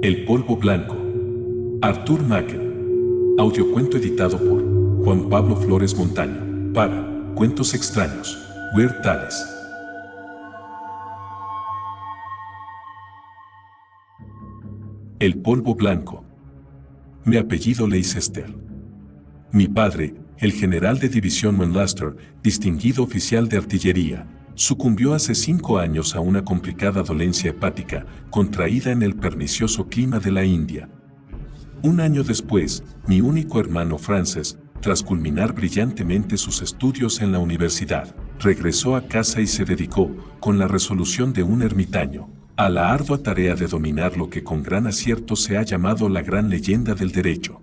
El polvo blanco. Arthur Machen. Audiocuento editado por Juan Pablo Flores Montaño. Para Cuentos Extraños. Weird Tales. El polvo blanco. Mi apellido Leicester. Mi padre, el general de división Manchester, distinguido oficial de artillería, sucumbió hace 5 años a una complicada dolencia hepática, contraída en el pernicioso clima de la India. Un año después, mi único hermano Frances, tras culminar brillantemente sus estudios en la universidad, regresó a casa y se dedicó, con la resolución de un ermitaño, a la ardua tarea de dominar lo que con gran acierto se ha llamado la gran leyenda del derecho.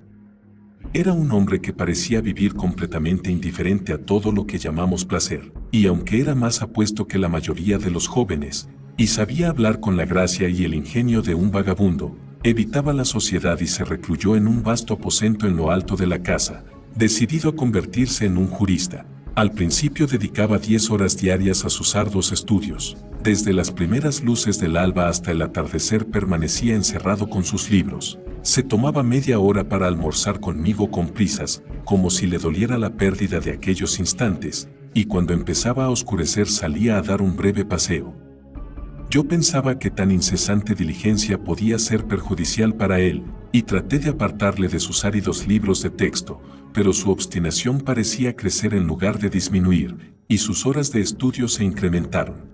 Era un hombre que parecía vivir completamente indiferente a todo lo que llamamos placer, y aunque era más apuesto que la mayoría de los jóvenes, y sabía hablar con la gracia y el ingenio de un vagabundo, evitaba la sociedad y se recluyó en un vasto aposento en lo alto de la casa, decidido a convertirse en un jurista. Al principio dedicaba 10 horas diarias a sus arduos estudios. Desde las primeras luces del alba hasta el atardecer permanecía encerrado con sus libros. Se tomaba media hora para almorzar conmigo con prisas, como si le doliera la pérdida de aquellos instantes, y cuando empezaba a oscurecer salía a dar un breve paseo. Yo pensaba que tan incesante diligencia podía ser perjudicial para él, y traté de apartarle de sus áridos libros de texto, pero su obstinación parecía crecer en lugar de disminuir, y sus horas de estudio se incrementaron.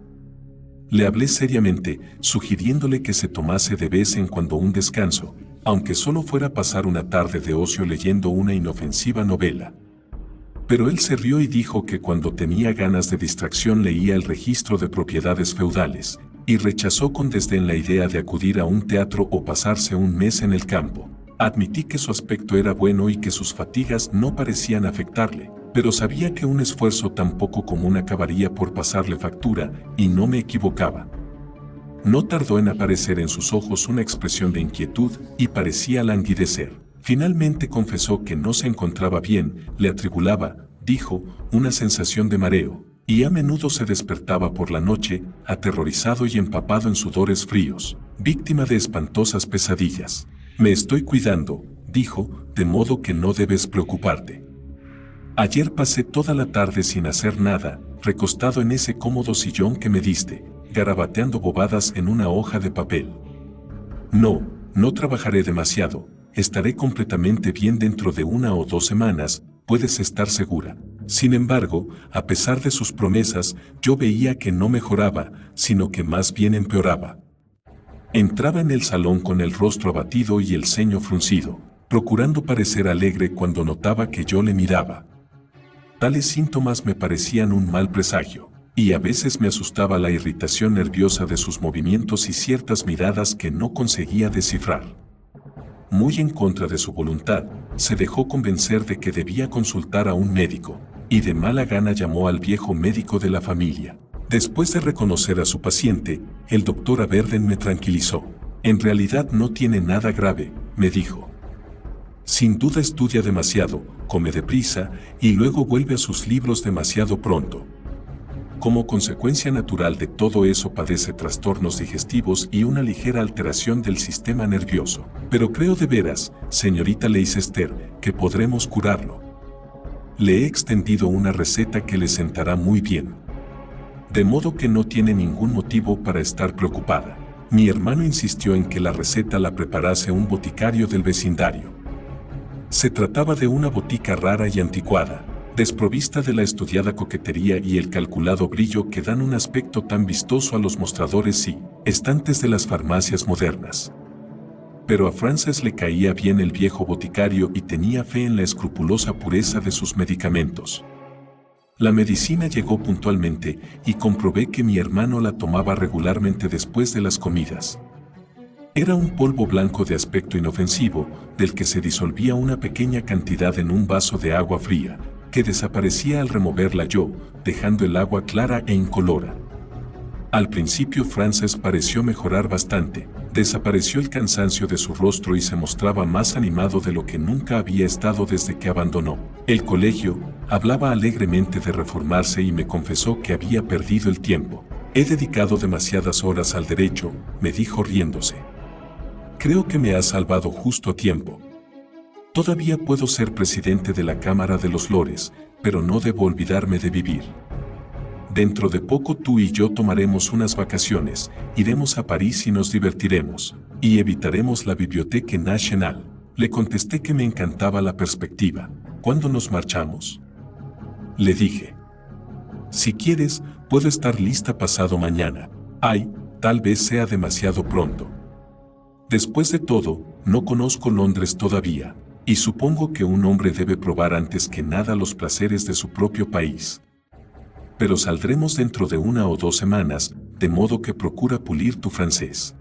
Le hablé seriamente, sugiriéndole que se tomase de vez en cuando un descanso, aunque solo fuera pasar una tarde de ocio leyendo una inofensiva novela. Pero él se rió y dijo que cuando tenía ganas de distracción leía el registro de propiedades feudales, y rechazó con desdén la idea de acudir a un teatro o pasarse un mes en el campo. Admití que su aspecto era bueno y que sus fatigas no parecían afectarle, pero sabía que un esfuerzo tan poco común acabaría por pasarle factura, y no me equivocaba. No tardó en aparecer en sus ojos una expresión de inquietud y parecía languidecer. Finalmente confesó que no se encontraba bien, le atribulaba, dijo, una sensación de mareo, y a menudo se despertaba por la noche, aterrorizado y empapado en sudores fríos, víctima de espantosas pesadillas. Me estoy cuidando, dijo, de modo que no debes preocuparte. Ayer pasé toda la tarde sin hacer nada, recostado en ese cómodo sillón que me diste, garabateando bobadas en una hoja de papel. No trabajaré demasiado, estaré completamente bien dentro de 1 o 2 semanas, puedes estar segura. Sin embargo, a pesar de sus promesas, yo veía que no mejoraba, sino que más bien empeoraba. Entraba en el salón con el rostro abatido y el ceño fruncido, procurando parecer alegre cuando notaba que yo le miraba. Tales síntomas me parecían un mal presagio, y a veces me asustaba la irritación nerviosa de sus movimientos y ciertas miradas que no conseguía descifrar. Muy en contra de su voluntad, se dejó convencer de que debía consultar a un médico, y de mala gana llamó al viejo médico de la familia. Después de reconocer a su paciente, el doctor Averden me tranquilizó. En realidad no tiene nada grave, me dijo. Sin duda estudia demasiado, come deprisa, y luego vuelve a sus libros demasiado pronto. Como consecuencia natural de todo eso padece trastornos digestivos y una ligera alteración del sistema nervioso. Pero creo de veras, señorita Leicester, que podremos curarlo. Le he extendido una receta que le sentará muy bien. De modo que no tiene ningún motivo para estar preocupada. Mi hermano insistió en que la receta la preparase un boticario del vecindario. Se trataba de una botica rara y anticuada, desprovista de la estudiada coquetería y el calculado brillo que dan un aspecto tan vistoso a los mostradores y estantes de las farmacias modernas. Pero a Frances le caía bien el viejo boticario y tenía fe en la escrupulosa pureza de sus medicamentos. La medicina llegó puntualmente y comprobé que mi hermano la tomaba regularmente después de las comidas. Era un polvo blanco de aspecto inofensivo, del que se disolvía una pequeña cantidad en un vaso de agua fría, que desaparecía al removerla yo, dejando el agua clara e incolora. Al principio Frances pareció mejorar bastante, desapareció el cansancio de su rostro y se mostraba más animado de lo que nunca había estado desde que abandonó el colegio, hablaba alegremente de reformarse y me confesó que había perdido el tiempo. He dedicado demasiadas horas al derecho, me dijo riéndose. Creo que me has salvado justo a tiempo. Todavía puedo ser presidente de la Cámara de los Lores, pero no debo olvidarme de vivir. Dentro de poco tú y yo tomaremos unas vacaciones, iremos a París y nos divertiremos, y evitaremos la Biblioteca Nacional. Le contesté que me encantaba la perspectiva. ¿Cuándo nos marchamos? Le dije. Si quieres, puedo estar lista pasado mañana. Ay, tal vez sea demasiado pronto. Después de todo, no conozco Londres todavía, y supongo que un hombre debe probar antes que nada los placeres de su propio país. Pero saldremos dentro de 1 o 2 semanas, de modo que procura pulir tu francés.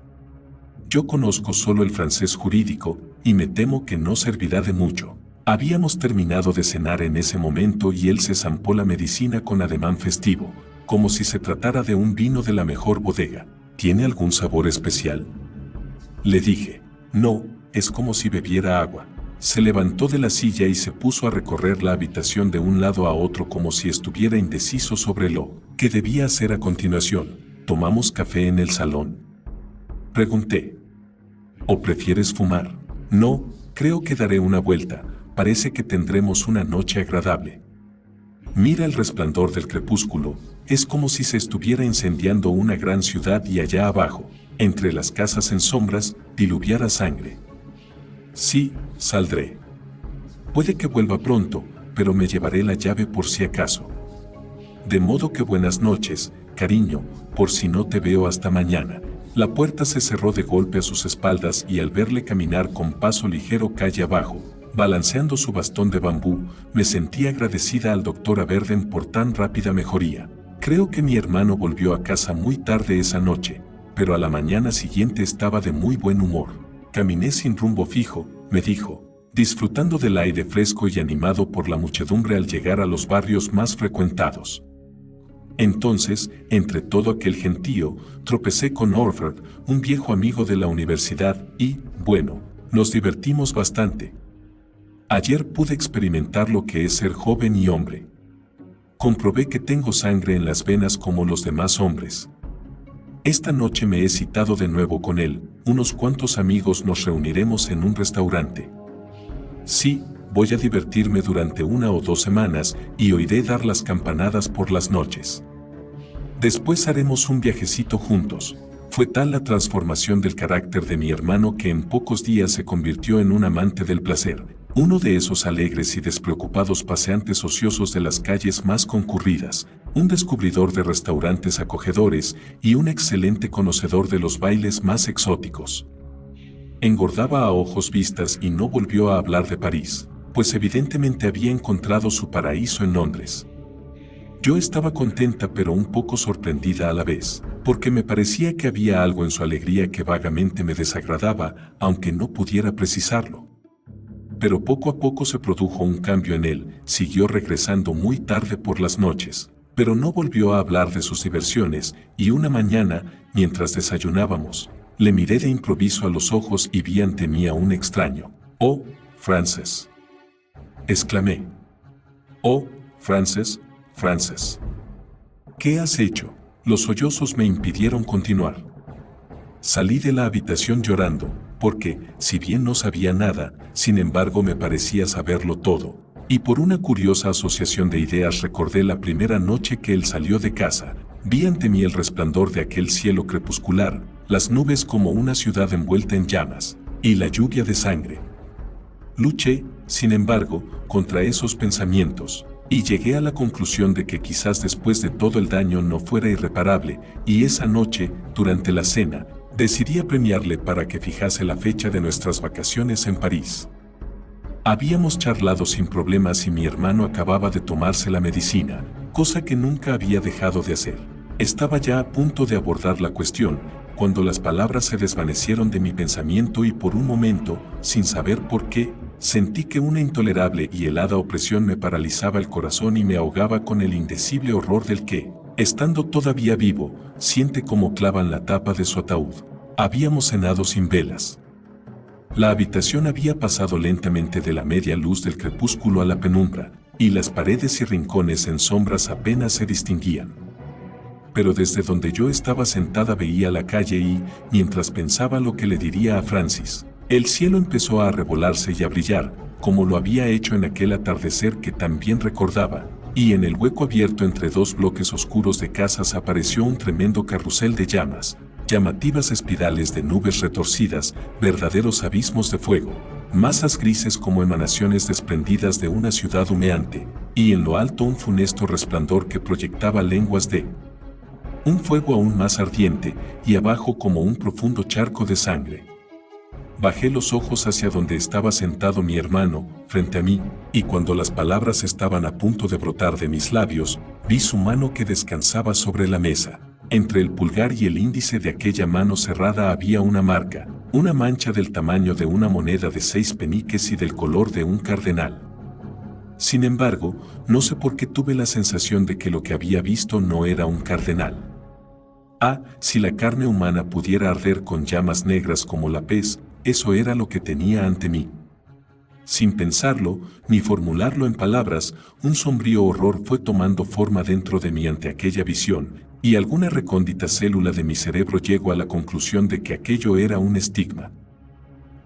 Yo conozco solo el francés jurídico, y me temo que no servirá de mucho. Habíamos terminado de cenar en ese momento y él se zampó la medicina con ademán festivo, como si se tratara de un vino de la mejor bodega. ¿Tiene algún sabor especial? Le dije. No, es como si bebiera agua. Se levantó de la silla y se puso a recorrer la habitación de un lado a otro como si estuviera indeciso sobre lo que debía hacer a continuación. ¿Tomamos café en el salón?, pregunté. ¿O prefieres fumar? No, creo que daré una vuelta. Parece que tendremos una noche agradable. Mira el resplandor del crepúsculo, es como si se estuviera incendiando una gran ciudad y allá abajo, entre las casas en sombras, diluviara sangre. Sí, saldré. Puede que vuelva pronto, pero me llevaré la llave por si acaso. De modo que buenas noches, cariño, por si no te veo hasta mañana. La puerta se cerró de golpe a sus espaldas y al verle caminar con paso ligero calle abajo, balanceando su bastón de bambú, me sentí agradecida al doctor Averden por tan rápida mejoría. Creo que mi hermano volvió a casa muy tarde esa noche, pero a la mañana siguiente estaba de muy buen humor. Caminé sin rumbo fijo, me dijo, disfrutando del aire fresco y animado por la muchedumbre al llegar a los barrios más frecuentados. Entonces, entre todo aquel gentío, tropecé con Orford, un viejo amigo de la universidad, y, bueno, nos divertimos bastante. Ayer pude experimentar lo que es ser joven y hombre. Comprobé que tengo sangre en las venas como los demás hombres. Esta noche me he citado de nuevo con él, unos cuantos amigos nos reuniremos en un restaurante. Sí, voy a divertirme durante 1 o 2 semanas y oiré dar las campanadas por las noches. Después haremos un viajecito juntos. Fue tal la transformación del carácter de mi hermano que en pocos días se convirtió en un amante del placer, uno de esos alegres y despreocupados paseantes ociosos de las calles más concurridas, un descubridor de restaurantes acogedores y un excelente conocedor de los bailes más exóticos. Engordaba a ojos vistas y no volvió a hablar de París, pues evidentemente había encontrado su paraíso en Londres. Yo estaba contenta pero un poco sorprendida a la vez, porque me parecía que había algo en su alegría que vagamente me desagradaba, aunque no pudiera precisarlo. Pero poco a poco se produjo un cambio en él, siguió regresando muy tarde por las noches, pero no volvió a hablar de sus diversiones, y una mañana, mientras desayunábamos, le miré de improviso a los ojos y vi ante mí a un extraño. «Oh, Frances», exclamé. «Oh, Frances, Frances. ¿Qué has hecho?». Los sollozos me impidieron continuar. Salí de la habitación llorando, porque, si bien no sabía nada, sin embargo me parecía saberlo todo, y por una curiosa asociación de ideas recordé la primera noche que él salió de casa. Vi ante mí el resplandor de aquel cielo crepuscular, las nubes como una ciudad envuelta en llamas, y la lluvia de sangre. Luché, sin embargo, contra esos pensamientos, y llegué a la conclusión de que quizás después de todo el daño no fuera irreparable, y esa noche, durante la cena, decidí apremiarle para que fijase la fecha de nuestras vacaciones en París. Habíamos charlado sin problemas y mi hermano acababa de tomarse la medicina, cosa que nunca había dejado de hacer. Estaba ya a punto de abordar la cuestión, cuando las palabras se desvanecieron de mi pensamiento y por un momento, sin saber por qué, sentí que una intolerable y helada opresión me paralizaba el corazón y me ahogaba con el indecible horror del que, estando todavía vivo, siente como clavan la tapa de su ataúd. Habíamos cenado sin velas. La habitación había pasado lentamente de la media luz del crepúsculo a la penumbra, y las paredes y rincones en sombras apenas se distinguían. pero desde donde yo estaba sentada veía la calle y, mientras pensaba lo que le diría a Francis, el cielo empezó a arrebolarse y a brillar, como lo había hecho en aquel atardecer que tan bien recordaba, y en el hueco abierto entre dos bloques oscuros de casas apareció un tremendo carrusel de llamas, llamativas espirales de nubes retorcidas, verdaderos abismos de fuego, masas grises como emanaciones desprendidas de una ciudad humeante, y en lo alto un funesto resplandor que proyectaba lenguas de un fuego aún más ardiente, y abajo como un profundo charco de sangre. Bajé los ojos hacia donde estaba sentado mi hermano, frente a mí, y cuando las palabras estaban a punto de brotar de mis labios, vi su mano que descansaba sobre la mesa. Entre el pulgar y el índice de aquella mano cerrada había una marca, una mancha del tamaño de una moneda de 6 peniques y del color de un cardenal. Sin embargo, no sé por qué tuve la sensación de que lo que había visto no era un cardenal. Ah, si la carne humana pudiera arder con llamas negras como la pez, eso era lo que tenía ante mí. Sin pensarlo, ni formularlo en palabras, un sombrío horror fue tomando forma dentro de mí ante aquella visión, y alguna recóndita célula de mi cerebro llegó a la conclusión de que aquello era un estigma.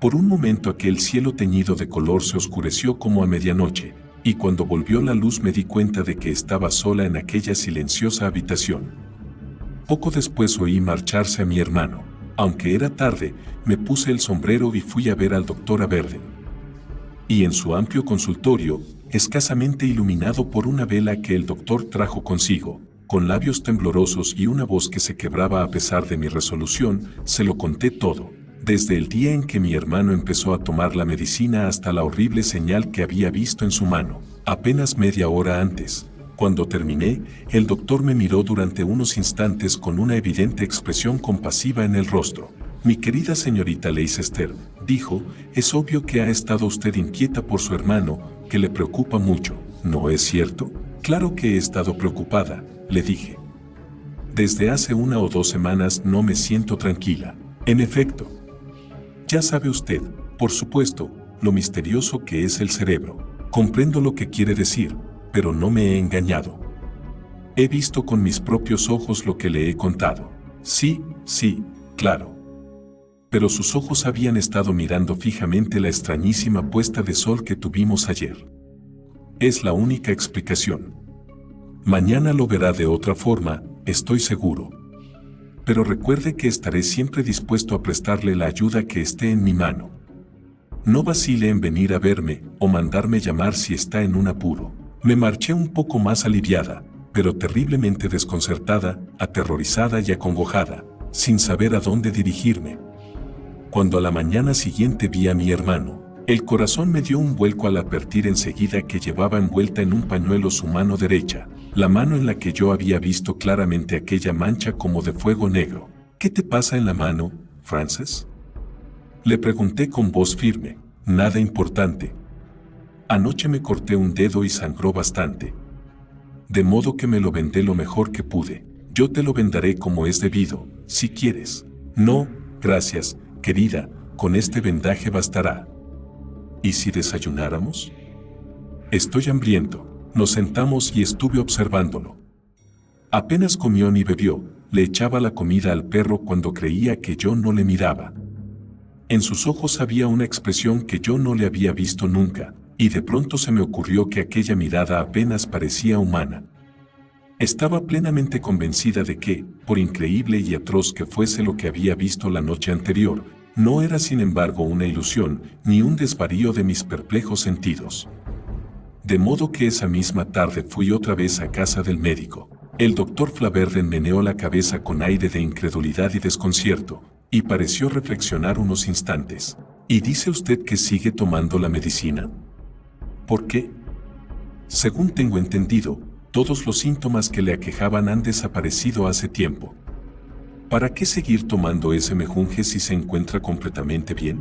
Por un momento aquel cielo teñido de color se oscureció como a medianoche, y cuando volvió la luz me di cuenta de que estaba sola en aquella silenciosa habitación. Poco después oí marcharse a mi hermano. Aunque era tarde, me puse el sombrero y fui a ver al doctor Averden. Y en su amplio consultorio, escasamente iluminado por una vela que el doctor trajo consigo, con labios temblorosos y una voz que se quebraba a pesar de mi resolución, se lo conté todo, desde el día en que mi hermano empezó a tomar la medicina hasta la horrible señal que había visto en su mano, apenas media hora antes. Cuando terminé, el doctor me miró durante unos instantes con una evidente expresión compasiva en el rostro. Mi querida señorita Leicester, dijo, es obvio que ha estado usted inquieta por su hermano, que le preocupa mucho, ¿no es cierto? Claro que he estado preocupada, le dije. Desde hace 1 o 2 semanas no me siento tranquila. En efecto. Ya sabe usted, por supuesto, lo misterioso que es el cerebro. Comprendo lo que quiere decir, pero no me he engañado. He visto con mis propios ojos lo que le he contado. Sí, claro. Pero sus ojos habían estado mirando fijamente la extrañísima puesta de sol que tuvimos ayer. Es la única explicación. Mañana lo verá de otra forma, estoy seguro. Pero recuerde que estaré siempre dispuesto a prestarle la ayuda que esté en mi mano. No vacile en venir a verme o mandarme llamar si está en un apuro. Me marché un poco más aliviada, pero terriblemente desconcertada, aterrorizada y acongojada, sin saber a dónde dirigirme. Cuando a la mañana siguiente vi a mi hermano, el corazón me dio un vuelco al advertir enseguida que llevaba envuelta en un pañuelo su mano derecha, la mano en la que yo había visto claramente aquella mancha como de fuego negro. ¿Qué te pasa en la mano, Frances? Le pregunté con voz firme. Nada importante. Anoche me corté un dedo y sangró bastante. De modo que me lo vendé lo mejor que pude. Yo te lo vendaré como es debido, si quieres. No, gracias, querida, con este vendaje bastará. ¿Y si desayunáramos? Estoy hambriento. Nos sentamos y estuve observándolo. Apenas comió ni bebió, le echaba la comida al perro cuando creía que yo no le miraba. En sus ojos había una expresión que yo no le había visto nunca, y de pronto se me ocurrió que aquella mirada apenas parecía humana. Estaba plenamente convencida de que, por increíble y atroz que fuese lo que había visto la noche anterior, no era sin embargo una ilusión, ni un desvarío de mis perplejos sentidos. De modo que esa misma tarde fui otra vez a casa del médico. El doctor Flaverden meneó la cabeza con aire de incredulidad y desconcierto, y pareció reflexionar unos instantes. ¿Y dice usted que sigue tomando la medicina? ¿Por qué? Según tengo entendido, todos los síntomas que le aquejaban han desaparecido hace tiempo. ¿Para qué seguir tomando ese mejunje si se encuentra completamente bien?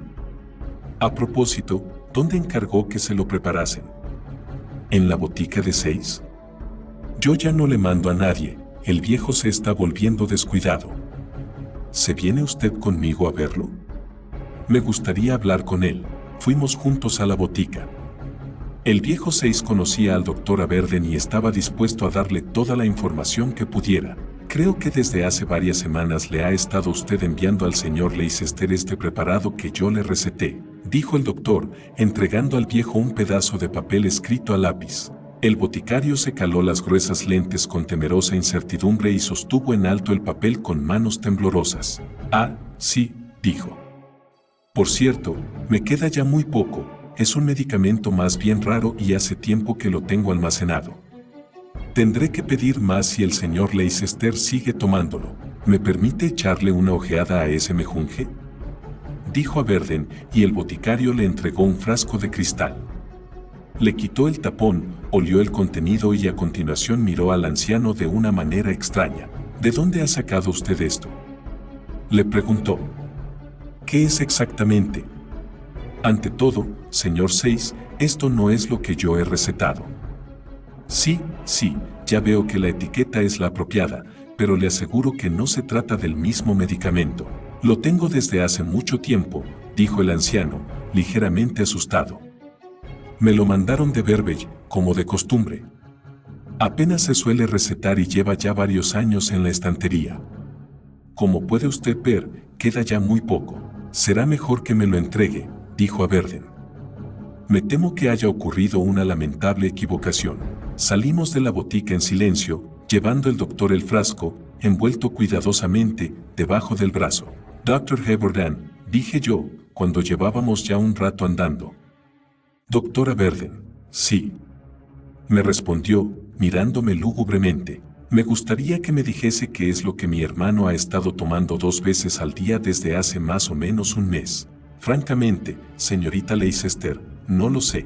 A propósito, ¿dónde encargó que se lo preparasen? ¿En la botica de 6? Yo ya no le mando a nadie, el viejo se está volviendo descuidado. ¿Se viene usted conmigo a verlo? Me gustaría hablar con él. Fuimos juntos a la botica. El viejo 6 conocía al doctor Averden y estaba dispuesto a darle toda la información que pudiera. Creo que desde hace varias semanas le ha estado usted enviando al señor Leicester este preparado que yo le receté, dijo el doctor, entregando al viejo un pedazo de papel escrito a lápiz. El boticario se caló las gruesas lentes con temerosa incertidumbre y sostuvo en alto el papel con manos temblorosas. Ah, sí, dijo. Por cierto, me queda ya muy poco, es un medicamento más bien raro y hace tiempo que lo tengo almacenado. Tendré que pedir más si el señor Leicester sigue tomándolo. ¿Me permite echarle una ojeada a ese mejunje?, dijo a Verden, y el boticario le entregó un frasco de cristal. Le quitó el tapón, olió el contenido y a continuación miró al anciano de una manera extraña. ¿De dónde ha sacado usted esto?, le preguntó. ¿Qué es exactamente? Ante todo, señor Sayce, esto no es lo que yo he recetado. Sí, ya veo que la etiqueta es la apropiada, pero le aseguro que no se trata del mismo medicamento. Lo tengo desde hace mucho tiempo, dijo el anciano, ligeramente asustado. Me lo mandaron de Burbage, como de costumbre. Apenas se suele recetar y lleva ya varios años en la estantería. Como puede usted ver, queda ya muy poco. Será mejor que me lo entregue, dijo a Verden. Me temo que haya ocurrido una lamentable equivocación. Salimos de la botica en silencio, llevando el doctor el frasco, envuelto cuidadosamente, debajo del brazo. Dr. Heberdan, dije yo, cuando llevábamos ya un rato andando. Doctora Verden, sí. Me respondió, mirándome lúgubremente. Me gustaría que me dijese qué es lo que mi hermano ha estado tomando 2 veces al día desde hace más o menos un mes. Francamente, señorita Leicester, no lo sé.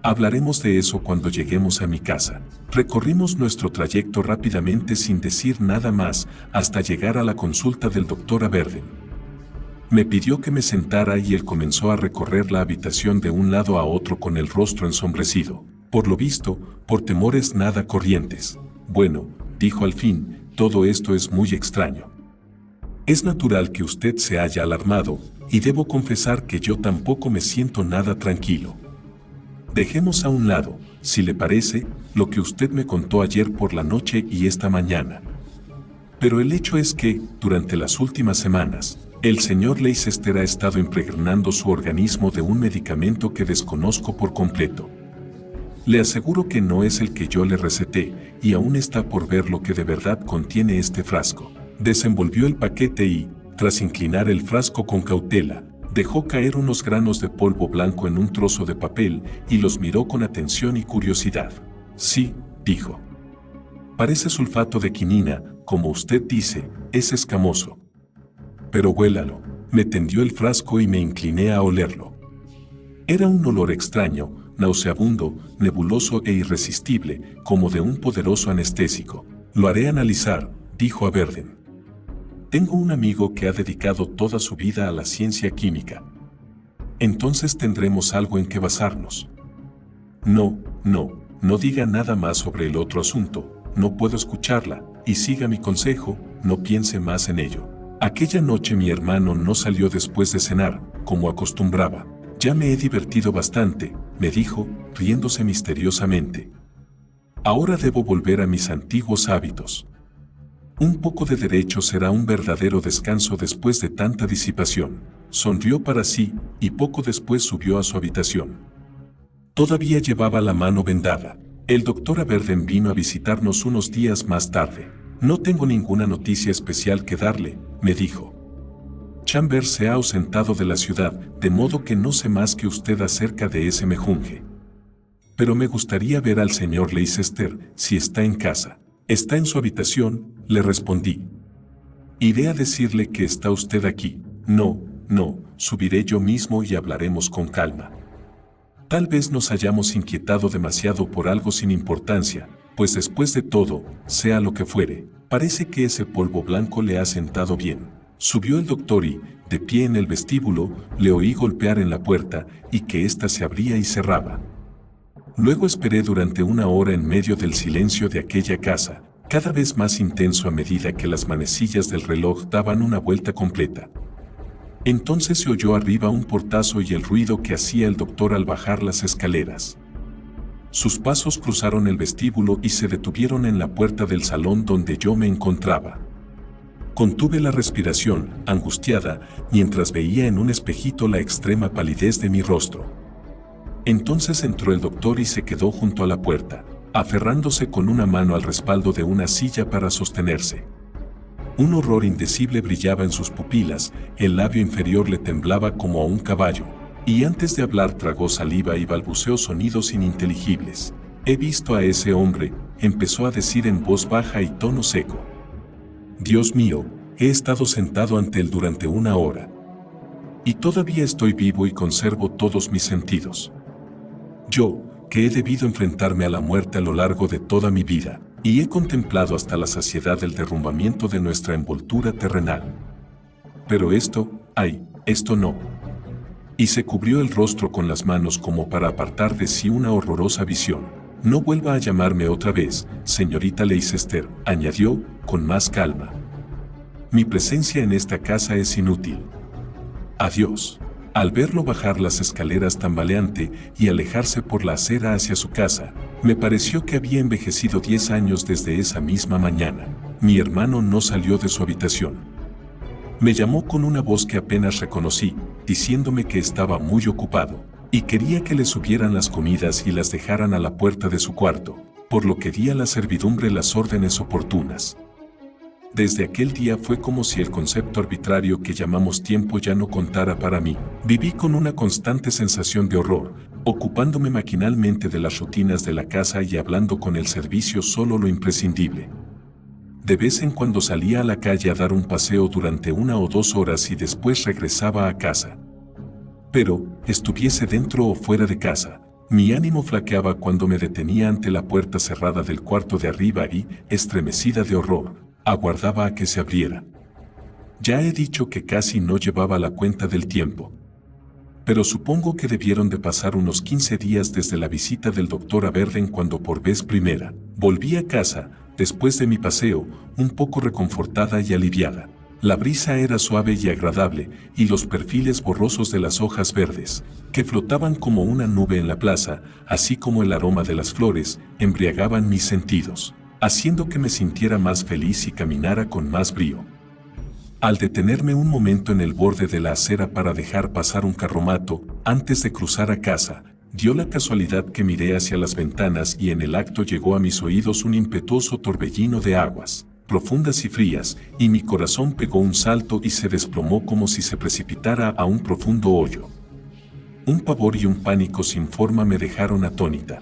Hablaremos de eso cuando lleguemos a mi casa. Recorrimos nuestro trayecto rápidamente sin decir nada más hasta llegar a la consulta del doctor Verden. Me pidió que me sentara y él comenzó a recorrer la habitación de un lado a otro con el rostro ensombrecido. Por lo visto, por temores nada corrientes. Bueno, dijo al fin, todo esto es muy extraño. Es natural que usted se haya alarmado, y debo confesar que yo tampoco me siento nada tranquilo. Dejemos a un lado, si le parece, lo que usted me contó ayer por la noche y esta mañana. Pero el hecho es que, durante las últimas semanas, el señor Leicester ha estado impregnando su organismo de un medicamento que desconozco por completo. Le aseguro que no es el que yo le receté, y aún está por ver lo que de verdad contiene este frasco. Desenvolvió el paquete y, tras inclinar el frasco con cautela, dejó caer unos granos de polvo blanco en un trozo de papel y los miró con atención y curiosidad. Sí, dijo. Parece sulfato de quinina, como usted dice, es escamoso. Pero huélalo. Me tendió el frasco y me incliné a olerlo. Era un olor extraño, nauseabundo, nebuloso e irresistible, como de un poderoso anestésico. Lo haré analizar, dijo a Verden. Tengo un amigo que ha dedicado toda su vida a la ciencia química. Entonces tendremos algo en que basarnos. No diga nada más sobre el otro asunto, no puedo escucharla, y siga mi consejo, no piense más en ello. Aquella noche mi hermano no salió después de cenar, como acostumbraba. Ya me he divertido bastante, me dijo, riéndose misteriosamente. Ahora debo volver a mis antiguos hábitos. Un poco de derecho será un verdadero descanso después de tanta disipación. Sonrió para sí, y poco después subió a su habitación. Todavía llevaba la mano vendada. El doctor Verden vino a visitarnos unos días más tarde. No tengo ninguna noticia especial que darle, me dijo. Chambers se ha ausentado de la ciudad, de modo que no sé más que usted acerca de ese mejunje. Pero me gustaría ver al señor Leicester, si está en casa. Está en su habitación, le respondí. Iré a decirle que está usted aquí. No, subiré yo mismo y hablaremos con calma. Tal vez nos hayamos inquietado demasiado por algo sin importancia, pues después de todo, sea lo que fuere, parece que ese polvo blanco le ha sentado bien. Subió el doctor y, de pie en el vestíbulo, le oí golpear en la puerta y que ésta se abría y cerraba. Luego esperé durante 1 hora en medio del silencio de aquella casa, cada vez más intenso a medida que las manecillas del reloj daban una vuelta completa. Entonces se oyó arriba un portazo y el ruido que hacía el doctor al bajar las escaleras. Sus pasos cruzaron el vestíbulo y se detuvieron en la puerta del salón donde yo me encontraba. Contuve la respiración, angustiada, mientras veía en un espejito la extrema palidez de mi rostro. Entonces entró el doctor y se quedó junto a la puerta, aferrándose con una mano al respaldo de una silla para sostenerse. Un horror indecible brillaba en sus pupilas, el labio inferior le temblaba como a un caballo, y antes de hablar tragó saliva y balbuceó sonidos ininteligibles. «He visto a ese hombre», empezó a decir en voz baja y tono seco. «Dios mío, he estado sentado ante él durante 1 hora. Y todavía estoy vivo y conservo todos mis sentidos. Yo, que he debido enfrentarme a la muerte a lo largo de toda mi vida, y he contemplado hasta la saciedad el derrumbamiento de nuestra envoltura terrenal. Pero esto, ay, esto no». Y se cubrió el rostro con las manos como para apartar de sí una horrorosa visión. «No vuelva a llamarme otra vez, señorita Leicester», añadió, con más calma. «Mi presencia en esta casa es inútil. Adiós». Al verlo bajar las escaleras tambaleante y alejarse por la acera hacia su casa, me pareció que había envejecido 10 años desde esa misma mañana. Mi hermano no salió de su habitación. Me llamó con una voz que apenas reconocí, diciéndome que estaba muy ocupado, y quería que le subieran las comidas y las dejaran a la puerta de su cuarto, por lo que di a la servidumbre las órdenes oportunas. Desde aquel día fue como si el concepto arbitrario que llamamos tiempo ya no contara para mí. Viví con una constante sensación de horror, ocupándome maquinalmente de las rutinas de la casa y hablando con el servicio solo lo imprescindible. De vez en cuando salía a la calle a dar un paseo durante 1 o 2 horas y después regresaba a casa. Pero, estuviese dentro o fuera de casa, mi ánimo flaqueaba cuando me detenía ante la puerta cerrada del cuarto de arriba y, estremecida de horror, aguardaba a que se abriera. Ya he dicho que casi no llevaba la cuenta del tiempo. Pero supongo que debieron de pasar unos 15 días desde la visita del doctor a Verden cuando por vez primera volví a casa, después de mi paseo, un poco reconfortada y aliviada. La brisa era suave y agradable, y los perfiles borrosos de las hojas verdes, que flotaban como una nube en la plaza, así como el aroma de las flores, embriagaban mis sentidos, haciendo que me sintiera más feliz y caminara con más brío. Al detenerme un momento en el borde de la acera para dejar pasar un carromato, antes de cruzar a casa, dio la casualidad que miré hacia las ventanas y en el acto llegó a mis oídos un impetuoso torbellino de aguas, profundas y frías, y mi corazón pegó un salto y se desplomó como si se precipitara a un profundo hoyo. Un pavor y un pánico sin forma me dejaron atónita.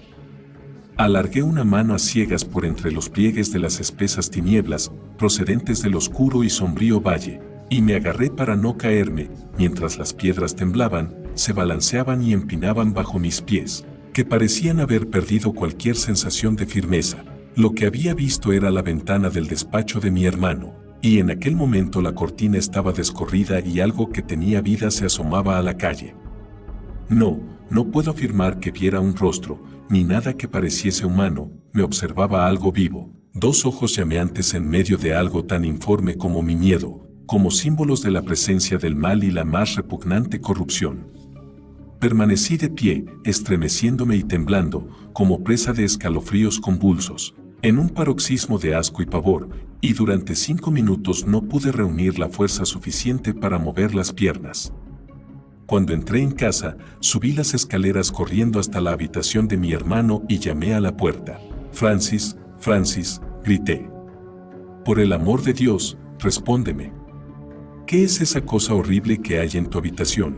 Alargué una mano a ciegas por entre los pliegues de las espesas tinieblas, procedentes del oscuro y sombrío valle, y me agarré para no caerme, mientras las piedras temblaban, se balanceaban y empinaban bajo mis pies, que parecían haber perdido cualquier sensación de firmeza. Lo que había visto era la ventana del despacho de mi hermano, y en aquel momento la cortina estaba descorrida y algo que tenía vida se asomaba a la calle. No puedo afirmar que viera un rostro, ni nada que pareciese humano, me observaba algo vivo, 2 ojos llameantes en medio de algo tan informe como mi miedo, como símbolos de la presencia del mal y la más repugnante corrupción. Permanecí de pie, estremeciéndome y temblando, como presa de escalofríos convulsos, en un paroxismo de asco y pavor, y durante 5 minutos no pude reunir la fuerza suficiente para mover las piernas. Cuando entré en casa, subí las escaleras corriendo hasta la habitación de mi hermano y llamé a la puerta. «Francis, Francis», grité. «Por el amor de Dios, respóndeme. ¿Qué es esa cosa horrible que hay en tu habitación?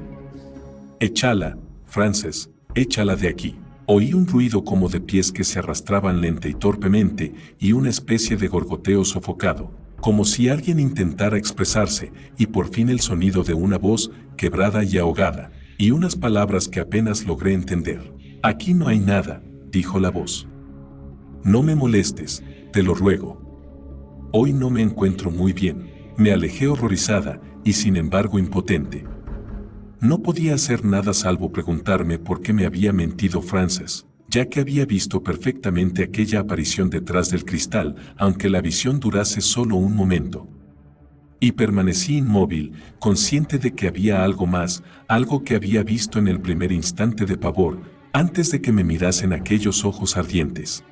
Échala, Frances, échala de aquí». Oí un ruido como de pies que se arrastraban lenta y torpemente y una especie de gorgoteo sofocado, como si alguien intentara expresarse, y por fin el sonido de una voz quebrada y ahogada, y unas palabras que apenas logré entender. «Aquí no hay nada», dijo la voz. «No me molestes, te lo ruego. Hoy no me encuentro muy bien». Me alejé horrorizada y sin embargo impotente. No podía hacer nada salvo preguntarme por qué me había mentido Frances, ya que había visto perfectamente aquella aparición detrás del cristal, aunque la visión durase solo un momento. Y permanecí inmóvil, consciente de que había algo más, algo que había visto en el primer instante de pavor, antes de que me mirasen aquellos ojos ardientes.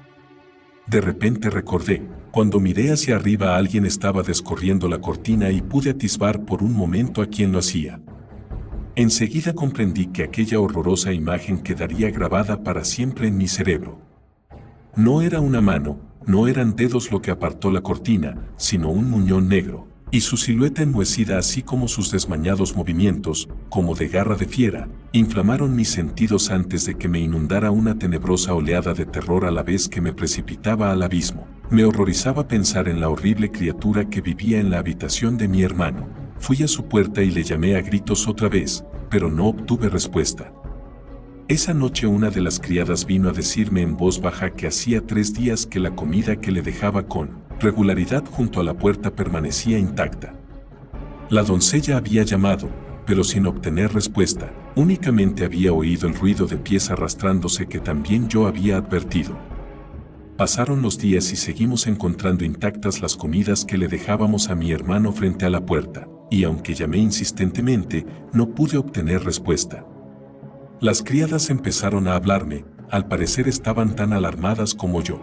De repente recordé, cuando miré hacia arriba alguien estaba descorriendo la cortina y pude atisbar por un momento a quién lo hacía. Enseguida comprendí que aquella horrorosa imagen quedaría grabada para siempre en mi cerebro. No era una mano, no eran dedos lo que apartó la cortina, sino un muñón negro, y su silueta enmohecida así como sus desmañados movimientos, como de garra de fiera, inflamaron mis sentidos antes de que me inundara una tenebrosa oleada de terror a la vez que me precipitaba al abismo. Me horrorizaba pensar en la horrible criatura que vivía en la habitación de mi hermano. Fui a su puerta y le llamé a gritos otra vez, pero no obtuve respuesta. Esa noche una de las criadas vino a decirme en voz baja que hacía 3 días que la comida que le dejaba con regularidad junto a la puerta permanecía intacta. La doncella había llamado, pero sin obtener respuesta, únicamente había oído el ruido de pies arrastrándose que también yo había advertido. Pasaron los días y seguimos encontrando intactas las comidas que le dejábamos a mi hermano frente a la puerta, y aunque llamé insistentemente, no pude obtener respuesta. Las criadas empezaron a hablarme, al parecer estaban tan alarmadas como yo.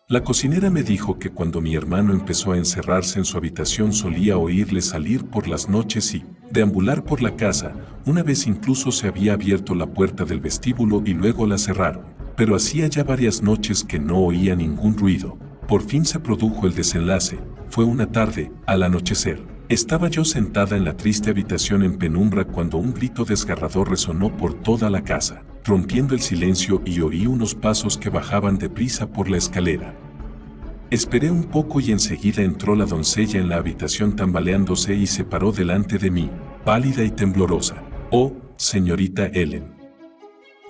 La cocinera me dijo que cuando mi hermano empezó a encerrarse en su habitación solía oírle salir por las noches y deambular por la casa, una vez incluso se había abierto la puerta del vestíbulo y luego la cerraron, pero hacía ya varias noches que no oía ningún ruido. Por fin se produjo el desenlace, fue una tarde, al anochecer. Estaba yo sentada en la triste habitación en penumbra cuando un grito desgarrador resonó por toda la casa, rompiendo el silencio y oí unos pasos que bajaban deprisa por la escalera. Esperé un poco y enseguida entró la doncella en la habitación tambaleándose y se paró delante de mí, pálida y temblorosa. «Oh, señorita Ellen»,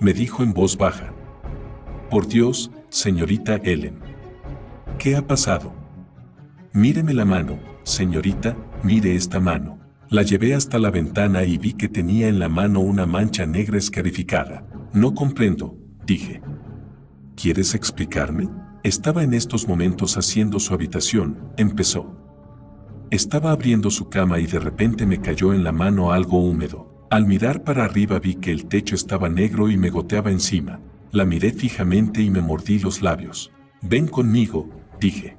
me dijo en voz baja. «Por Dios, señorita Ellen. ¿Qué ha pasado? Míreme la mano, señorita, mire esta mano». La llevé hasta la ventana y vi que tenía en la mano una mancha negra escarificada. «No comprendo», dije. «¿Quieres explicarme?». Estaba en estos momentos haciendo su habitación, empezó. Estaba abriendo su cama y de repente me cayó en la mano algo húmedo. Al mirar para arriba vi que el techo estaba negro y me goteaba encima. La miré fijamente y me mordí los labios. «Ven conmigo», dije.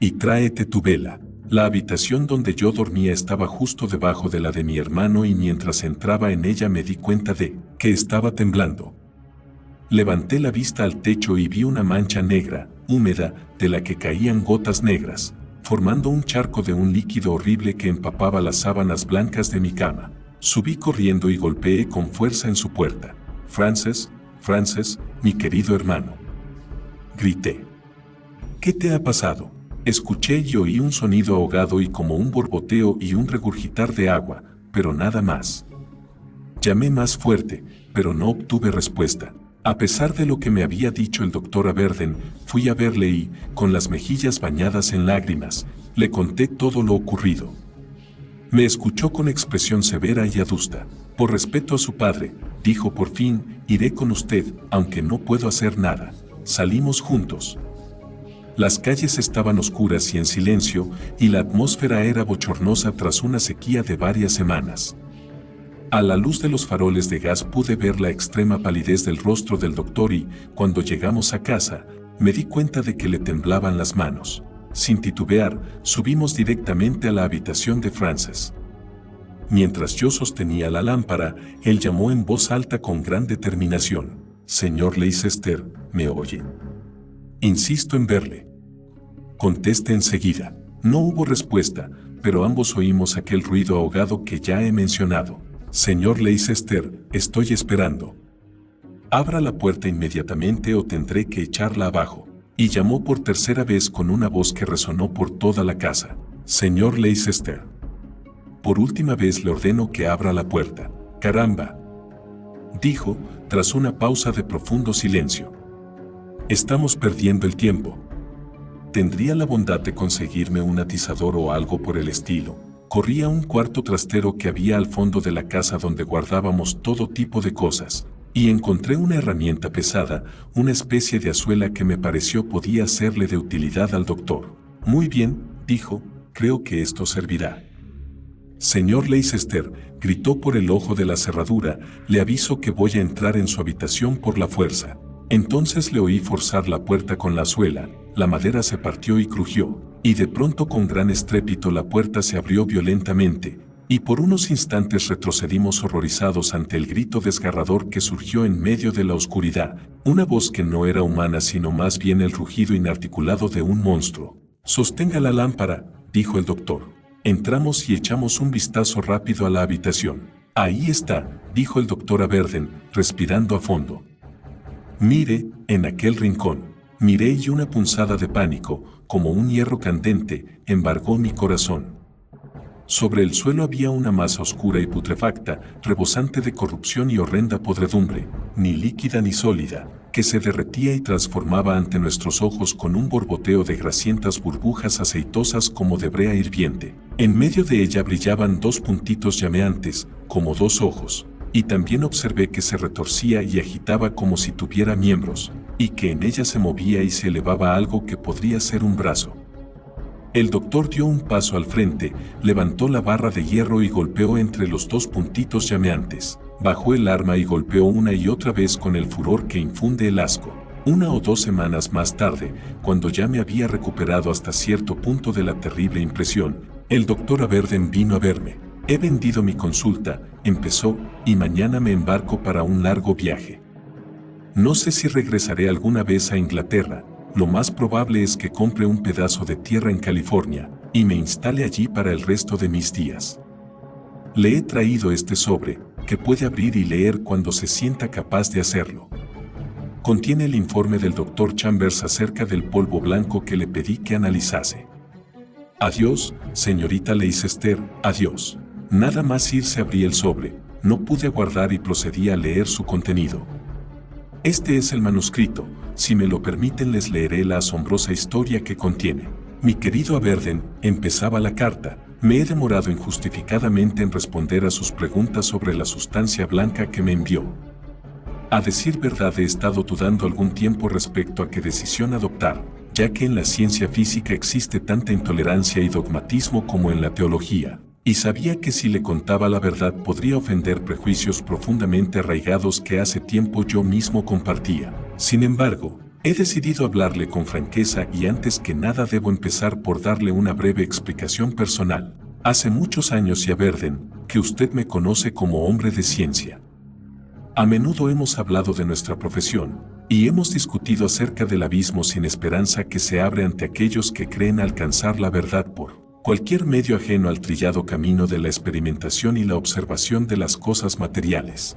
«Y tráete tu vela». La habitación donde yo dormía estaba justo debajo de la de mi hermano y mientras entraba en ella me di cuenta de que estaba temblando. Levanté la vista al techo y vi una mancha negra, húmeda, de la que caían gotas negras, formando un charco de un líquido horrible que empapaba las sábanas blancas de mi cama. Subí corriendo y golpeé con fuerza en su puerta. «Frances, Frances, mi querido hermano», grité. «¿Qué te ha pasado?». Escuché y oí un sonido ahogado y como un borboteo y un regurgitar de agua, pero nada más. Llamé más fuerte, pero no obtuve respuesta. A pesar de lo que me había dicho el doctor Averden, fui a verle y, con las mejillas bañadas en lágrimas, le conté todo lo ocurrido. Me escuchó con expresión severa y adusta. «Por respeto a su padre», dijo por fin, «iré con usted, aunque no puedo hacer nada». Salimos juntos. Las calles estaban oscuras y en silencio, y la atmósfera era bochornosa tras una sequía de varias semanas. A la luz de los faroles de gas pude ver la extrema palidez del rostro del doctor y, cuando llegamos a casa, me di cuenta de que le temblaban las manos. Sin titubear, subimos directamente a la habitación de Frances. Mientras yo sostenía la lámpara, él llamó en voz alta con gran determinación. «Señor Leicester, ¿me oye? Insisto en verle. Conteste enseguida». No hubo respuesta, pero ambos oímos aquel ruido ahogado que ya he mencionado. «Señor Leicester, estoy esperando. Abra la puerta inmediatamente o tendré que echarla abajo». Y llamó por tercera vez con una voz que resonó por toda la casa. «Señor Leicester. Por última vez le ordeno que abra la puerta». «Caramba», dijo, tras una pausa de profundo silencio. «Estamos perdiendo el tiempo. ¿Tendría la bondad de conseguirme un atizador o algo por el estilo?». Corrí a un cuarto trastero que había al fondo de la casa donde guardábamos todo tipo de cosas, y encontré una herramienta pesada, una especie de azuela que me pareció podía serle de utilidad al doctor. «Muy bien», dijo, «creo que esto servirá». Señor Leicester, gritó por el ojo de la cerradura, le aviso que voy a entrar en su habitación por la fuerza. Entonces le oí forzar la puerta con la suela, la madera se partió y crujió, y de pronto con gran estrépito la puerta se abrió violentamente, y por unos instantes retrocedimos horrorizados ante el grito desgarrador que surgió en medio de la oscuridad, una voz que no era humana sino más bien el rugido inarticulado de un monstruo. «Sostenga la lámpara», dijo el doctor. Entramos y echamos un vistazo rápido a la habitación. «Ahí está», dijo el doctor Aberden, respirando a fondo. «Mire, en aquel rincón». Miré y una punzada de pánico, como un hierro candente, embargó mi corazón. Sobre el suelo había una masa oscura y putrefacta, rebosante de corrupción y horrenda podredumbre, ni líquida ni sólida, que se derretía y transformaba ante nuestros ojos con un borboteo de grasientas burbujas aceitosas como de brea hirviente. En medio de ella brillaban dos puntitos llameantes, como dos ojos, y también observé que se retorcía y agitaba como si tuviera miembros, y que en ella se movía y se elevaba algo que podría ser un brazo. El doctor dio un paso al frente, levantó la barra de hierro y golpeó entre los dos puntitos llameantes. Bajó el arma y golpeó una y otra vez con el furor que infunde el asco. 1 o 2 semanas más tarde, cuando ya me había recuperado hasta cierto punto de la terrible impresión, el doctor Aberden vino a verme. «He vendido mi consulta», empezó, «y mañana me embarco para un largo viaje. No sé si regresaré alguna vez a Inglaterra. Lo más probable es que compre un pedazo de tierra en California y me instale allí para el resto de mis días. Le he traído este sobre, que puede abrir y leer cuando se sienta capaz de hacerlo. Contiene el informe del Dr. Chambers acerca del polvo blanco que le pedí que analizase. Adiós, señorita Leicester, adiós». Nada más irse abrí el sobre, no pude aguardar y procedí a leer su contenido. «Este es el manuscrito, si me lo permiten les leeré la asombrosa historia que contiene. Mi querido Aberden», empezaba la carta, «me he demorado injustificadamente en responder a sus preguntas sobre la sustancia blanca que me envió. A decir verdad he estado dudando algún tiempo respecto a qué decisión adoptar, ya que en la ciencia física existe tanta intolerancia y dogmatismo como en la teología. Y sabía que si le contaba la verdad podría ofender prejuicios profundamente arraigados que hace tiempo yo mismo compartía. Sin embargo, he decidido hablarle con franqueza y antes que nada debo empezar por darle una breve explicación personal. Hace muchos años, Aberden, que usted me conoce como hombre de ciencia. A menudo hemos hablado de nuestra profesión, y hemos discutido acerca del abismo sin esperanza que se abre ante aquellos que creen alcanzar la verdad por cualquier medio ajeno al trillado camino de la experimentación y la observación de las cosas materiales.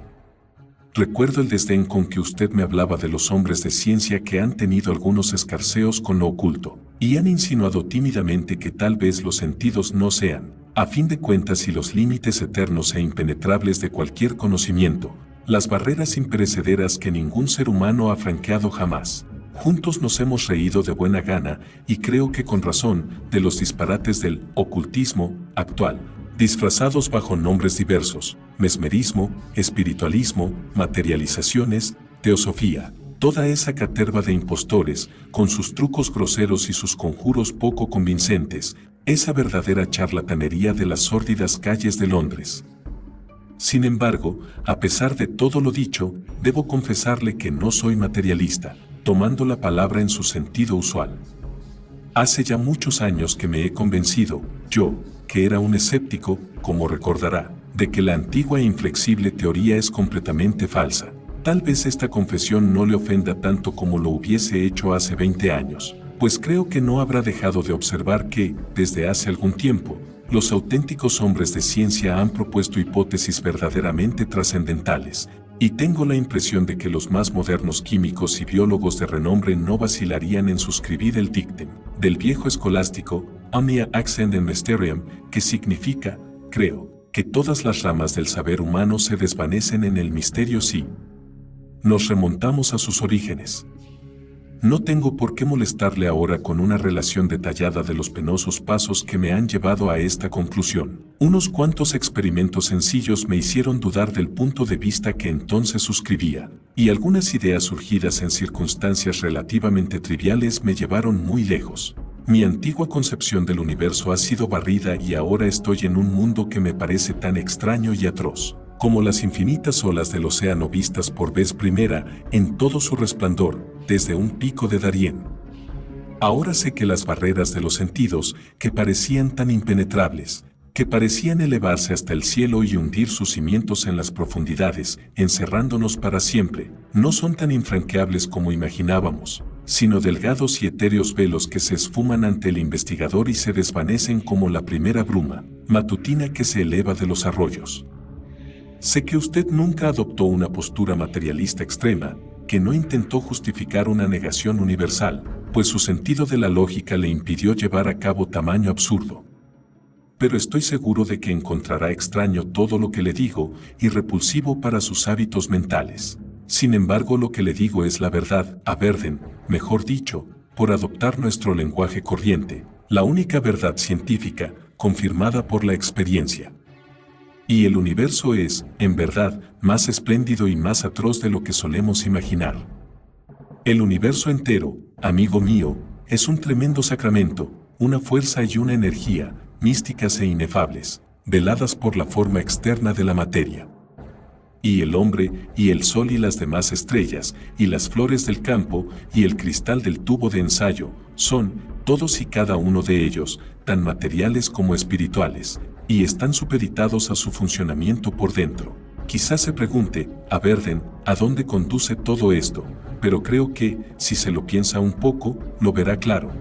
Recuerdo el desdén con que usted me hablaba de los hombres de ciencia que han tenido algunos escarceos con lo oculto, y han insinuado tímidamente que tal vez los sentidos no sean, a fin de cuentas y los límites eternos e impenetrables de cualquier conocimiento, las barreras imperecederas que ningún ser humano ha franqueado jamás. Juntos nos hemos reído de buena gana, y creo que con razón, de los disparates del ocultismo actual, disfrazados bajo nombres diversos: mesmerismo, espiritualismo, materializaciones, teosofía. Toda esa caterva de impostores, con sus trucos groseros y sus conjuros poco convincentes, esa verdadera charlatanería de las sórdidas calles de Londres. Sin embargo, a pesar de todo lo dicho, debo confesarle que no soy materialista, tomando la palabra en su sentido usual. Hace ya muchos años que me he convencido, yo, que era un escéptico, como recordará, de que la antigua e inflexible teoría es completamente falsa. Tal vez esta confesión no le ofenda tanto como lo hubiese hecho hace 20 años, pues creo que no habrá dejado de observar que, desde hace algún tiempo, los auténticos hombres de ciencia han propuesto hipótesis verdaderamente trascendentales, y tengo la impresión de que los más modernos químicos y biólogos de renombre no vacilarían en suscribir el dictem del viejo escolástico Omnia Accendent Mysterium, que significa, creo, que todas las ramas del saber humano se desvanecen en el misterio si nos remontamos a sus orígenes. No tengo por qué molestarle ahora con una relación detallada de los penosos pasos que me han llevado a esta conclusión. Unos cuantos experimentos sencillos me hicieron dudar del punto de vista que entonces suscribía, y algunas ideas surgidas en circunstancias relativamente triviales me llevaron muy lejos. Mi antigua concepción del universo ha sido barrida y ahora estoy en un mundo que me parece tan extraño y atroz, como las infinitas olas del océano vistas por vez primera en todo su resplandor, desde un pico de Darién. Ahora sé que las barreras de los sentidos, que parecían tan impenetrables, que parecían elevarse hasta el cielo y hundir sus cimientos en las profundidades, encerrándonos para siempre, no son tan infranqueables como imaginábamos, sino delgados y etéreos velos que se esfuman ante el investigador y se desvanecen como la primera bruma matutina que se eleva de los arroyos. Sé que usted nunca adoptó una postura materialista extrema, que no intentó justificar una negación universal, pues su sentido de la lógica le impidió llevar a cabo tamaño absurdo. Pero estoy seguro de que encontrará extraño todo lo que le digo y repulsivo para sus hábitos mentales. Sin embargo, lo que le digo es la verdad, Aberdeen, mejor dicho, por adoptar nuestro lenguaje corriente, la única verdad científica, confirmada por la experiencia. Y el universo es, en verdad, más espléndido y más atroz de lo que solemos imaginar. El universo entero, amigo mío, es un tremendo sacramento, una fuerza y una energía, místicas e inefables, veladas por la forma externa de la materia. Y el hombre, y el sol y las demás estrellas, y las flores del campo, y el cristal del tubo de ensayo, son, todos y cada uno de ellos, tan materiales como espirituales, y están supeditados a su funcionamiento por dentro. Quizás se pregunte, Aberdeen, ¿a dónde conduce todo esto? Pero creo que, si se lo piensa un poco, lo verá claro.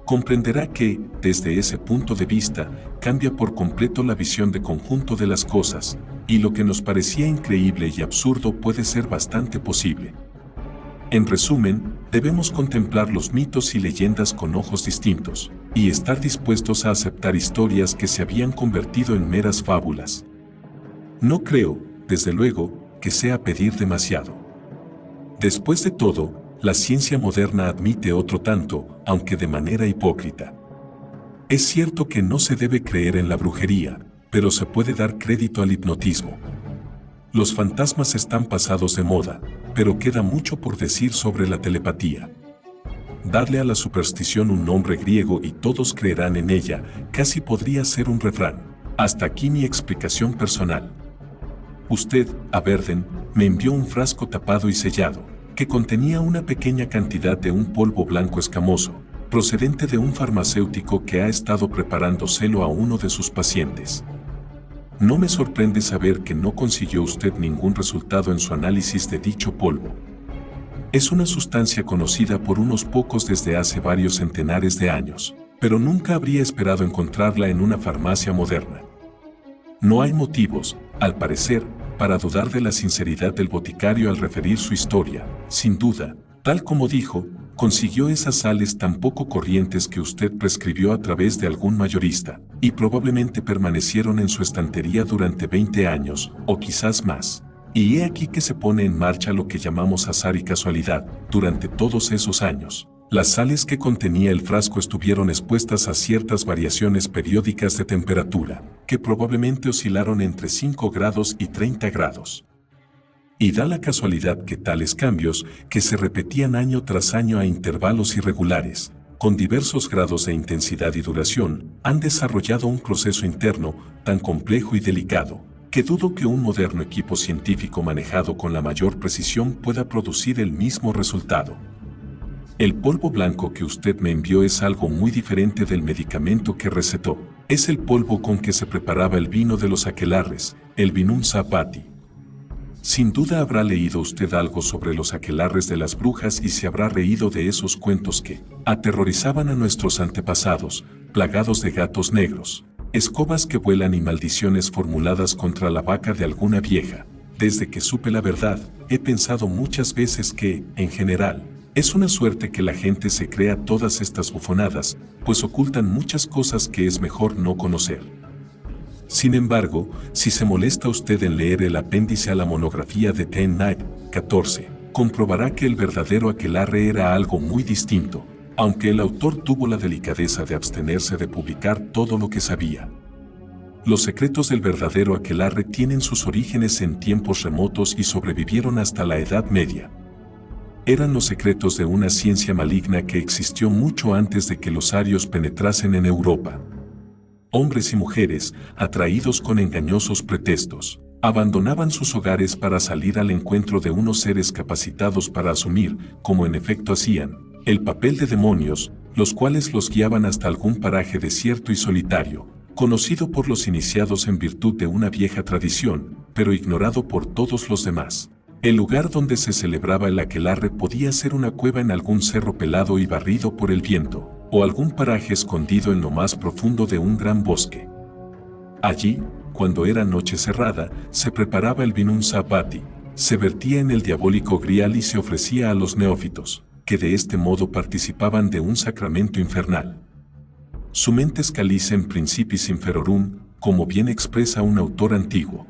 Comprenderá que, desde ese punto de vista, cambia por completo la visión de conjunto de las cosas, y lo que nos parecía increíble y absurdo puede ser bastante posible. En resumen, debemos contemplar los mitos y leyendas con ojos distintos, y estar dispuestos a aceptar historias que se habían convertido en meras fábulas. No creo, desde luego, que sea pedir demasiado. Después de todo, la ciencia moderna admite otro tanto, aunque de manera hipócrita. Es cierto que no se debe creer en la brujería, pero se puede dar crédito al hipnotismo. Los fantasmas están pasados de moda, pero queda mucho por decir sobre la telepatía. Darle a la superstición un nombre griego y todos creerán en ella, casi podría ser un refrán. Hasta aquí mi explicación personal. Usted, Aberdeen, me envió un frasco tapado y sellado, que contenía una pequeña cantidad de un polvo blanco escamoso, procedente de un farmacéutico que ha estado preparándoselo a uno de sus pacientes. No me sorprende saber que no consiguió usted ningún resultado en su análisis de dicho polvo. Es una sustancia conocida por unos pocos desde hace varios centenares de años, pero nunca habría esperado encontrarla en una farmacia moderna. No hay motivos, al parecer, para dudar de la sinceridad del boticario al referir su historia. Sin duda, tal como dijo, consiguió esas sales tan poco corrientes que usted prescribió a través de algún mayorista, y probablemente permanecieron en su estantería durante 20 años, o quizás más. Y he aquí que se pone en marcha lo que llamamos azar y casualidad. Durante todos esos años, las sales que contenía el frasco estuvieron expuestas a ciertas variaciones periódicas de temperatura, que probablemente oscilaron entre 5 grados y 30 grados. Y da la casualidad que tales cambios, que se repetían año tras año a intervalos irregulares, con diversos grados de intensidad y duración, han desarrollado un proceso interno tan complejo y delicado, que dudo que un moderno equipo científico manejado con la mayor precisión pueda producir el mismo resultado. El polvo blanco que usted me envió es algo muy diferente del medicamento que recetó. Es el polvo con que se preparaba el vino de los aquelarres, el vinum sapati. Sin duda habrá leído usted algo sobre los aquelarres de las brujas y se habrá reído de esos cuentos que aterrorizaban a nuestros antepasados, plagados de gatos negros, escobas que vuelan y maldiciones formuladas contra la vaca de alguna vieja. Desde que supe la verdad, he pensado muchas veces que, en general, es una suerte que la gente se crea todas estas bufonadas, pues ocultan muchas cosas que es mejor no conocer. Sin embargo, si se molesta usted en leer el apéndice a la monografía de Ten Knight, 14, comprobará que el verdadero aquelarre era algo muy distinto, aunque el autor tuvo la delicadeza de abstenerse de publicar todo lo que sabía. Los secretos del verdadero aquelarre tienen sus orígenes en tiempos remotos y sobrevivieron hasta la Edad Media. Eran los secretos de una ciencia maligna que existió mucho antes de que los arios penetrasen en Europa. Hombres y mujeres, atraídos con engañosos pretextos, abandonaban sus hogares para salir al encuentro de unos seres capacitados para asumir, como en efecto hacían, el papel de demonios, los cuales los guiaban hasta algún paraje desierto y solitario, conocido por los iniciados en virtud de una vieja tradición, pero ignorado por todos los demás. El lugar donde se celebraba el aquelarre podía ser una cueva en algún cerro pelado y barrido por el viento, o algún paraje escondido en lo más profundo de un gran bosque. Allí, cuando era noche cerrada, se preparaba el vinum sabati, se vertía en el diabólico grial y se ofrecía a los neófitos, que de este modo participaban de un sacramento infernal. Sumentes calicem principis inferorum, como bien expresa un autor antiguo.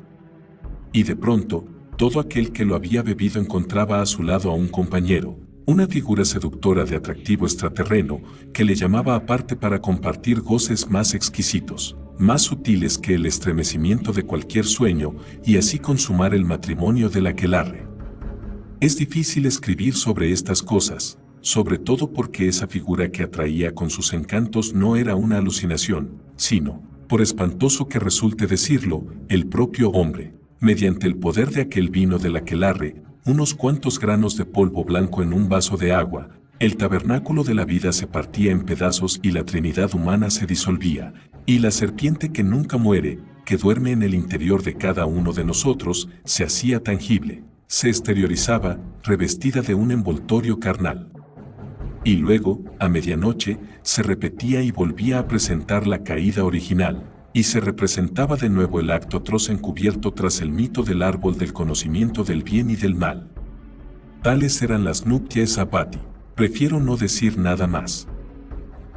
Y de pronto, todo aquel que lo había bebido encontraba a su lado a un compañero, una figura seductora de atractivo extraterreno, que le llamaba aparte para compartir goces más exquisitos, más sutiles que el estremecimiento de cualquier sueño, y así consumar el matrimonio del aquelarre. Es difícil escribir sobre estas cosas, sobre todo porque esa figura que atraía con sus encantos no era una alucinación, sino, por espantoso que resulte decirlo, el propio hombre. Mediante el poder de aquel vino del aquelarre, unos cuantos granos de polvo blanco en un vaso de agua, el tabernáculo de la vida se partía en pedazos y la Trinidad humana se disolvía, y la serpiente que nunca muere, que duerme en el interior de cada uno de nosotros, se hacía tangible, se exteriorizaba, revestida de un envoltorio carnal. Y luego, a medianoche, se repetía y volvía a presentar la caída original, y se representaba de nuevo el acto atroz encubierto tras el mito del árbol del conocimiento del bien y del mal. Tales eran las nuptias Sabati. Prefiero no decir nada más.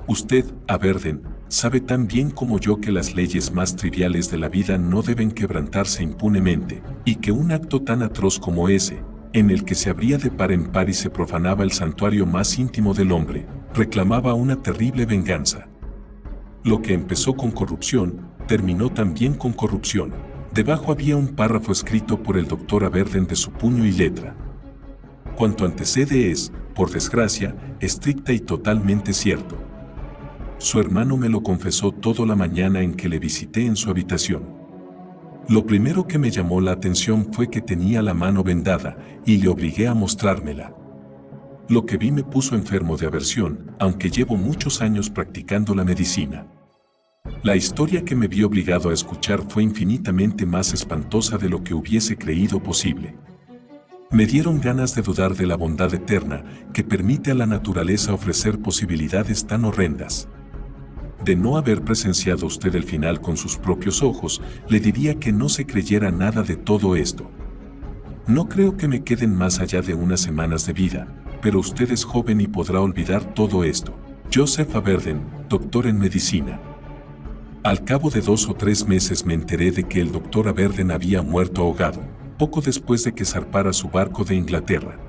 Usted, Aberdeen, sabe tan bien como yo que las leyes más triviales de la vida no deben quebrantarse impunemente, y que un acto tan atroz como ese, en el que se abría de par en par y se profanaba el santuario más íntimo del hombre, reclamaba una terrible venganza. Lo que empezó con corrupción, terminó también con corrupción. Debajo había un párrafo escrito por el doctor Aberdeen de su puño y letra. Cuanto antecede es, por desgracia, estricta y totalmente cierto. Su hermano me lo confesó toda la mañana en que le visité en su habitación. Lo primero que me llamó la atención fue que tenía la mano vendada, y le obligué a mostrármela. Lo que vi me puso enfermo de aversión, aunque llevo muchos años practicando la medicina. La historia que me vi obligado a escuchar fue infinitamente más espantosa de lo que hubiese creído posible. Me dieron ganas de dudar de la bondad eterna que permite a la naturaleza ofrecer posibilidades tan horrendas. De no haber presenciado usted el final con sus propios ojos, le diría que no se creyera nada de todo esto. No creo que me queden más allá de unas semanas de vida, pero usted es joven y podrá olvidar todo esto. Joseph Aberdeen, doctor en medicina. Al cabo de 2 o 3 meses me enteré de que el doctor Aberdeen había muerto ahogado, poco después de que zarpara su barco de Inglaterra.